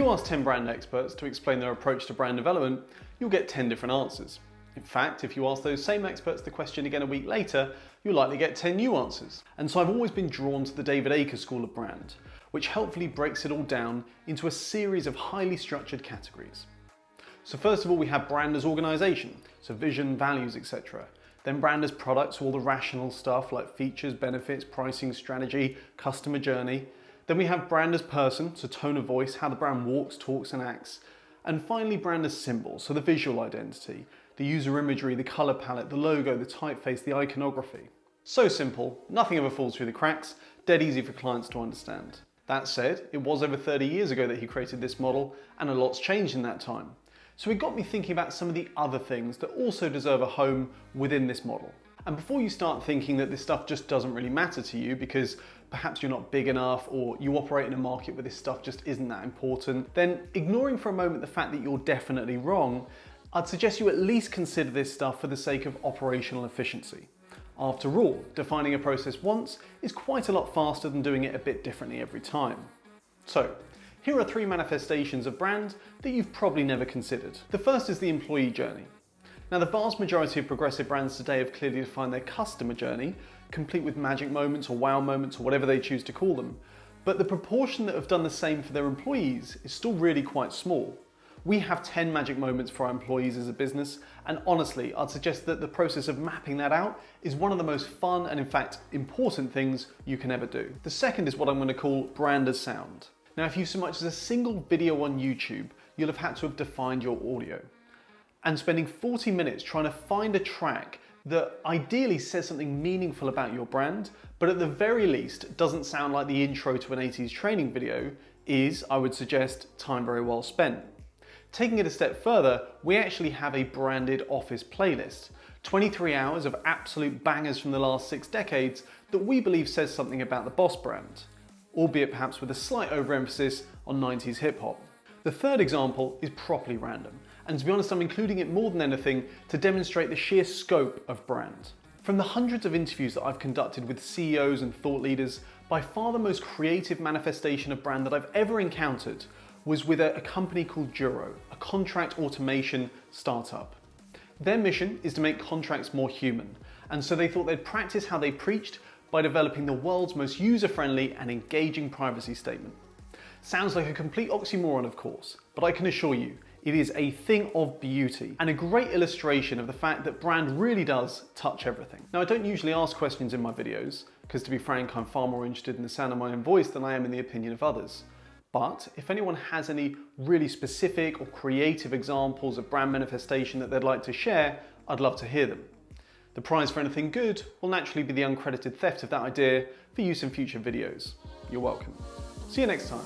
you ask 10 brand experts to explain their approach to brand development, you'll get 10 different answers. In fact, if you ask those same experts the question again a week later, you'll likely get 10 new answers. And so I've always been drawn to the David Aaker school of brand, which helpfully breaks it all down into a series of highly structured categories. So first of all, we have brand as organisation, so vision, values, etc. Then brand as products, all the rational stuff like features, benefits, pricing, strategy, customer journey. Then we have brand as person, so tone of voice, how the brand walks, talks and acts. And finally, brand as symbol, so the visual identity, the user imagery, the colour palette, the logo, the typeface, the iconography. So simple, nothing ever falls through the cracks, dead easy for clients to understand. That said, it was over 30 years ago that he created this model, and a lot's changed in that time. So it got me thinking about some of the other things that also deserve a home within this model. And before you start thinking that this stuff just doesn't really matter to you because perhaps you're not big enough or you operate in a market where this stuff just isn't that important, then ignoring for a moment the fact that you're definitely wrong, I'd suggest you at least consider this stuff for the sake of operational efficiency. After all, defining a process once is quite a lot faster than doing it a bit differently every time. So, here are 3 manifestations of brand that you've probably never considered. The first is the employee journey. Now, the vast majority of progressive brands today have clearly defined their customer journey, complete with magic moments or wow moments or whatever they choose to call them. But the proportion that have done the same for their employees is still really quite small. We have 10 magic moments for our employees as a business, and honestly, I'd suggest that the process of mapping that out is one of the most fun and in fact important things you can ever do. The second is what I'm going to call brand as sound. Now, if you so much as a single video on YouTube, you'll have had to have defined your audio. And spending 40 minutes trying to find a track that ideally says something meaningful about your brand, but at the very least doesn't sound like the intro to an 80s training video is, I would suggest, time very well spent. Taking it a step further, we actually have a branded office playlist. 23 hours of absolute bangers from the last 6 decades that we believe says something about the Boss brand, albeit perhaps with a slight overemphasis on 90s hip hop. The third example is properly random, and to be honest, I'm including it more than anything to demonstrate the sheer scope of brand. From the hundreds of interviews that I've conducted with CEOs and thought leaders, by far the most creative manifestation of brand that I've ever encountered was with a company called Juro, a contract automation startup. Their mission is to make contracts more human, and so they thought they'd practice how they preached by developing the world's most user-friendly and engaging privacy statement. Sounds like a complete oxymoron, of course, but I can assure you, it is a thing of beauty and a great illustration of the fact that brand really does touch everything. Now, I don't usually ask questions in my videos, because to be frank, I'm far more interested in the sound of my own voice than I am in the opinion of others. But if anyone has any really specific or creative examples of brand manifestation that they'd like to share, I'd love to hear them. The prize for anything good will naturally be the uncredited theft of that idea for use in future videos. You're welcome. See you next time.